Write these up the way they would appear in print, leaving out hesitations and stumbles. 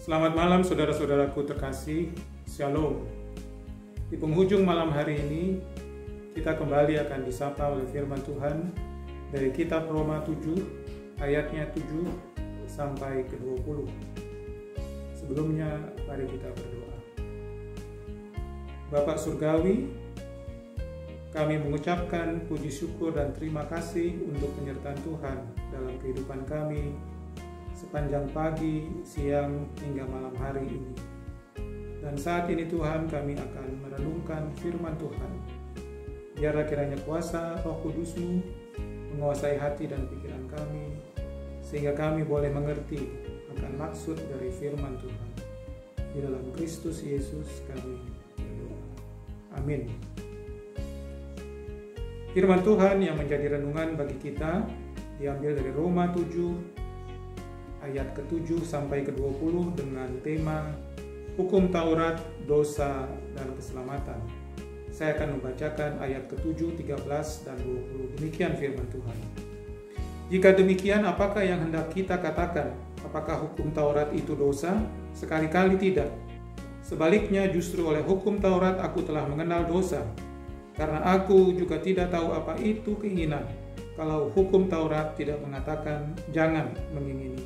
Selamat malam saudara-saudaraku terkasih, Shalom. Di penghujung malam hari ini, kita kembali akan disapa oleh firman Tuhan dari kitab Roma 7, ayatnya 7 sampai ke 20. Sebelumnya, mari kita berdoa. Bapa Surgawi, kami mengucapkan puji syukur dan terima kasih untuk penyertaan Tuhan dalam kehidupan kami sepanjang pagi, siang, hingga malam hari ini. Dan saat ini Tuhan, kami akan merenungkan firman Tuhan. Biarlah kiranya kuasa Roh Kudus-Mu menguasai hati dan pikiran kami, sehingga kami boleh mengerti akan maksud dari firman Tuhan. Di dalam Kristus Yesus kami berdoa. Amin. Firman Tuhan yang menjadi renungan bagi kita diambil dari Roma 7 ayat ke-7 sampai ke-20 dengan tema Hukum Taurat, Dosa, dan Keselamatan. Saya akan membacakan ayat ke-7, 13, dan 20. Demikian firman Tuhan. Jika demikian, apakah yang hendak kita katakan? Apakah hukum Taurat itu dosa? Sekali-kali tidak. Sebaliknya, justru oleh hukum Taurat aku telah mengenal dosa, karena aku juga tidak tahu apa itu keinginan, kalau hukum Taurat tidak mengatakan jangan mengingini.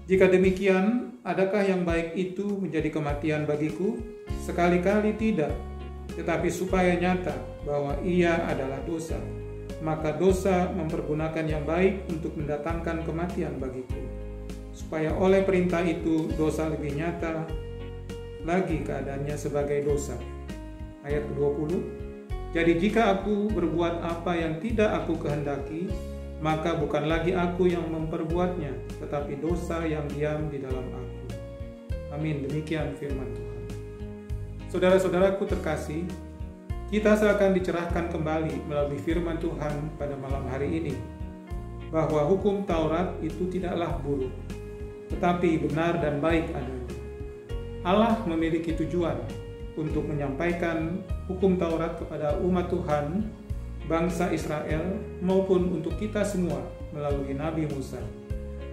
Jika demikian, adakah yang baik itu menjadi kematian bagiku? Sekali-kali tidak, tetapi supaya nyata bahwa ia adalah dosa, maka dosa mempergunakan yang baik untuk mendatangkan kematian bagiku, supaya oleh perintah itu dosa lebih nyata lagi keadaannya sebagai dosa. Ayat ke-20, jadi jika aku berbuat apa yang tidak aku kehendaki, maka bukan lagi aku yang memperbuatnya, tetapi dosa yang diam di dalam aku. Amin. Demikian firman Tuhan. Saudara-saudaraku terkasih, kita seakan dicerahkan kembali melalui firman Tuhan pada malam hari ini, bahwa hukum Taurat itu tidaklah buruk, tetapi benar dan baik adanya. Allah memiliki tujuan untuk menyampaikan hukum Taurat kepada umat Tuhan, bangsa Israel, maupun untuk kita semua melalui Nabi Musa.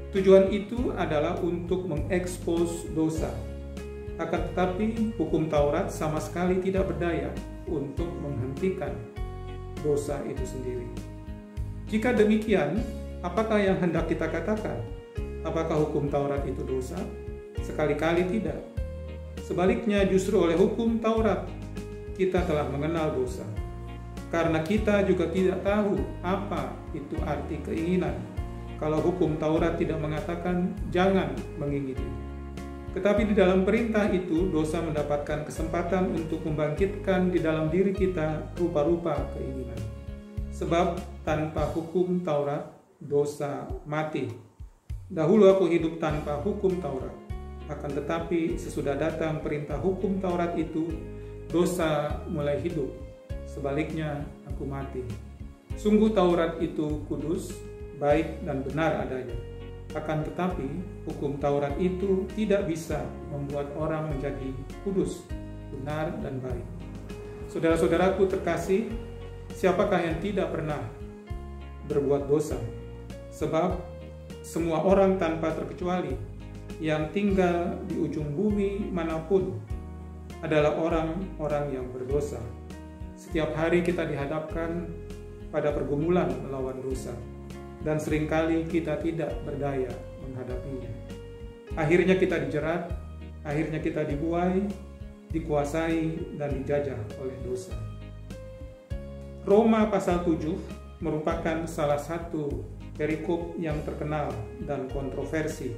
Tujuan itu adalah untuk mengekspos dosa. Akan tetapi, hukum Taurat sama sekali tidak berdaya untuk menghentikan dosa itu sendiri. Jika demikian, apakah yang hendak kita katakan? Apakah hukum Taurat itu dosa? Sekali-kali tidak. Sebaliknya, justru oleh hukum Taurat kita telah mengenal dosa. Karena kita juga tidak tahu apa itu arti keinginan, kalau hukum Taurat tidak mengatakan jangan mengingini. Tetapi di dalam perintah itu, dosa mendapatkan kesempatan untuk membangkitkan di dalam diri kita rupa-rupa keinginan. Sebab tanpa hukum Taurat, dosa mati. Dahulu aku hidup tanpa hukum Taurat. Akan tetapi sesudah datang perintah hukum Taurat itu, dosa mulai hidup. Sebaliknya, aku mati. Sungguh Taurat itu kudus, baik dan benar adanya. Akan tetapi, hukum Taurat itu tidak bisa membuat orang menjadi kudus, benar dan baik. Saudara-saudaraku terkasih, siapakah yang tidak pernah berbuat dosa? Sebab semua orang tanpa terkecuali yang tinggal di ujung bumi manapun adalah orang-orang yang berdosa. Setiap hari kita dihadapkan pada pergumulan melawan dosa, dan seringkali kita tidak berdaya menghadapinya. Akhirnya kita dijerat, akhirnya kita dibuai, dikuasai, dan dijajah oleh dosa. Roma pasal 7 merupakan salah satu perikop yang terkenal dan kontroversi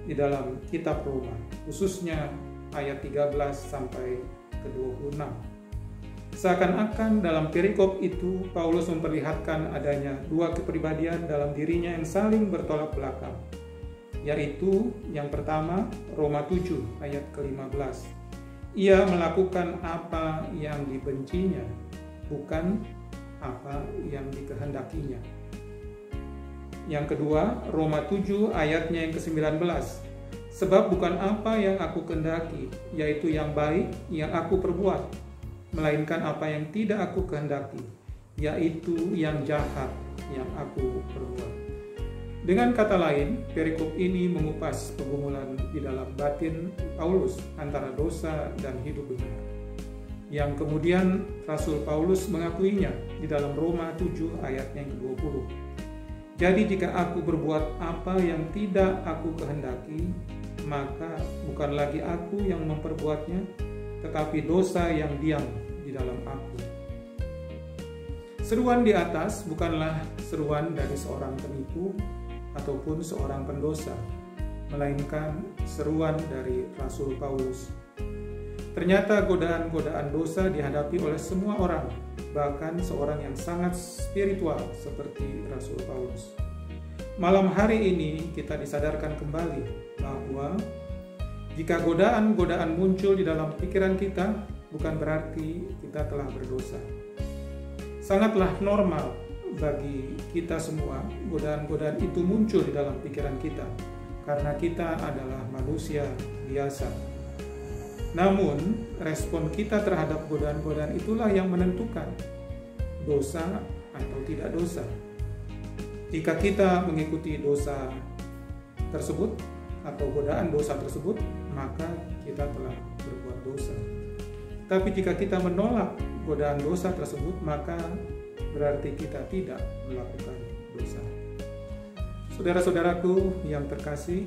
di dalam kitab Roma, khususnya ayat 13 sampai ke 26. Seakan-akan dalam perikop itu, Paulus memperlihatkan adanya dua kepribadian dalam dirinya yang saling bertolak belakang. Yaitu, yang pertama, Roma 7 ayat ke-15. Ia melakukan apa yang dibencinya, bukan apa yang dikehendakinya. Yang kedua, Roma 7 ayatnya yang ke-19. Sebab bukan apa yang aku kehendaki, yaitu yang baik yang aku perbuat, melainkan apa yang tidak aku kehendaki, yaitu yang jahat yang aku perbuat. Dengan kata lain, perikop ini mengupas pergumulan di dalam batin Paulus antara dosa dan hidup benar, yang kemudian Rasul Paulus mengakuinya di dalam Roma 7 ayatnya yang ke-20. Jadi jika aku berbuat apa yang tidak aku kehendaki, maka bukan lagi aku yang memperbuatnya, tetapi dosa yang diam di dalam aku. Seruan di atas bukanlah seruan dari seorang penipu ataupun seorang pendosa, melainkan seruan dari Rasul Paulus. Ternyata godaan-godaan dosa dihadapi oleh semua orang, bahkan seorang yang sangat spiritual seperti Rasul Paulus. Malam hari ini kita disadarkan kembali bahwa jika godaan-godaan muncul di dalam pikiran kita, bukan berarti kita telah berdosa. Sangatlah normal bagi kita semua godaan-godaan itu muncul di dalam pikiran kita, karena kita adalah manusia biasa. Namun, respon kita terhadap godaan-godaan itulah yang menentukan dosa atau tidak dosa. Jika kita mengikuti dosa tersebut atau godaan dosa tersebut, maka kita telah berbuat dosa. Tapi jika kita menolak godaan dosa tersebut, maka berarti kita tidak melakukan dosa. Saudara-saudaraku yang terkasih,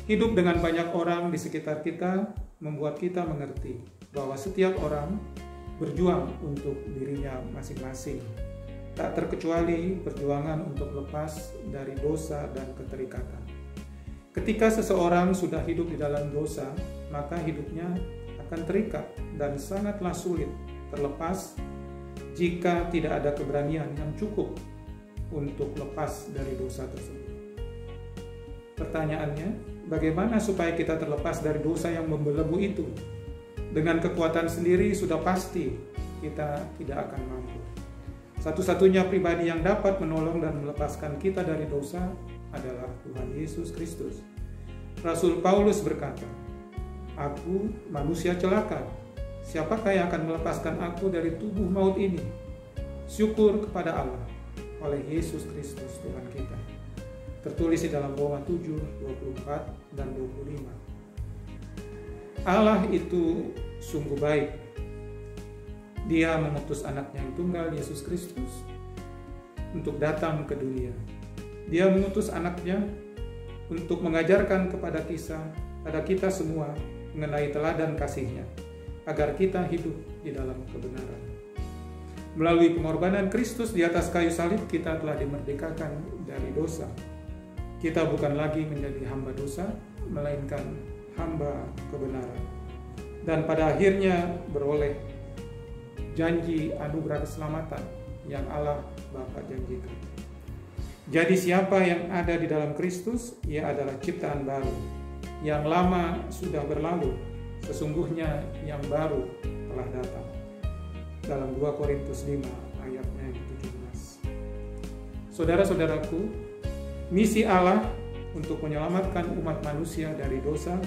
hidup dengan banyak orang di sekitar kita membuat kita mengerti bahwa setiap orang berjuang untuk dirinya masing-masing. Tak terkecuali perjuangan untuk lepas dari dosa dan keterikatan. Ketika seseorang sudah hidup di dalam dosa, maka hidupnya akan terikat dan sangatlah sulit terlepas jika tidak ada keberanian yang cukup untuk lepas dari dosa tersebut. Pertanyaannya, bagaimana supaya kita terlepas dari dosa yang membelenggu itu? Dengan kekuatan sendiri sudah pasti kita tidak akan mampu. Satu-satunya pribadi yang dapat menolong dan melepaskan kita dari dosa adalah Tuhan Yesus Kristus. Rasul Paulus berkata, "Aku manusia celaka. Siapakah yang akan melepaskan aku dari tubuh maut ini? Syukur kepada Allah oleh Yesus Kristus Tuhan kita." Tertulis di dalam Roma 7, 24 dan 25. Allah itu sungguh baik. Dia mengutus anaknya yang tunggal, Yesus Kristus, untuk datang ke dunia. Dia mengutus anaknya untuk mengajarkan kepada kita semua mengenai teladan kasih-Nya, agar kita hidup di dalam kebenaran. Melalui pengorbanan Kristus di atas kayu salib, kita telah dimerdekakan dari dosa. Kita bukan lagi menjadi hamba dosa, melainkan hamba kebenaran. Dan pada akhirnya beroleh janji anugerah keselamatan yang Allah Bapa janjikan. Jadi siapa yang ada di dalam Kristus, ia adalah ciptaan baru. Yang lama sudah berlalu, sesungguhnya yang baru telah datang. Dalam 2 Korintus 5 ayatnya yang ke-17. Saudara-saudaraku, misi Allah untuk menyelamatkan umat manusia dari dosa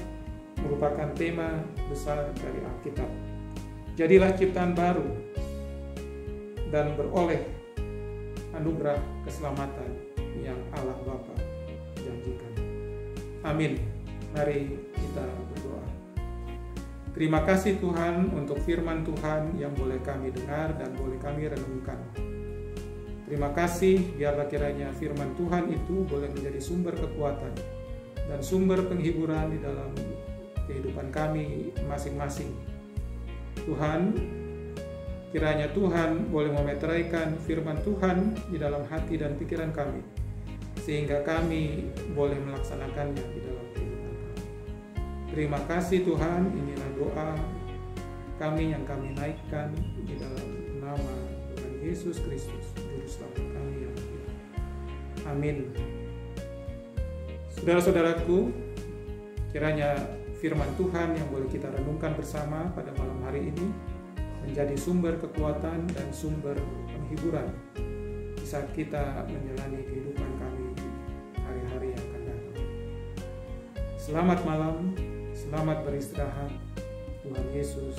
merupakan tema besar dari Alkitab. Jadilah ciptaan baru dan beroleh anugerah keselamatan yang Allah Bapa janjikan. Amin. Mari kita berdoa. Terima kasih Tuhan untuk firman Tuhan yang boleh kami dengar dan boleh kami renungkan. Terima kasih, biarlah kiranya firman Tuhan itu boleh menjadi sumber kekuatan dan sumber penghiburan di dalam kehidupan kami masing-masing. Tuhan, kiranya Tuhan boleh memeteraikan firman Tuhan di dalam hati dan pikiran kami, sehingga kami boleh melaksanakannya di dalam kehidupan kami. Terima kasih Tuhan, inilah doa kami yang kami naikkan di dalam nama Tuhan Yesus Kristus, Juru Selamat kami yang hidup. Amin. Saudara-saudaraku, kiranya firman Tuhan yang boleh kita renungkan bersama pada malam hari ini menjadi sumber kekuatan dan sumber penghiburan di saat kita menjalani kehidupan kami hari-hari yang akan datang. Selamat malam, selamat beristirahat. Tuhan Yesus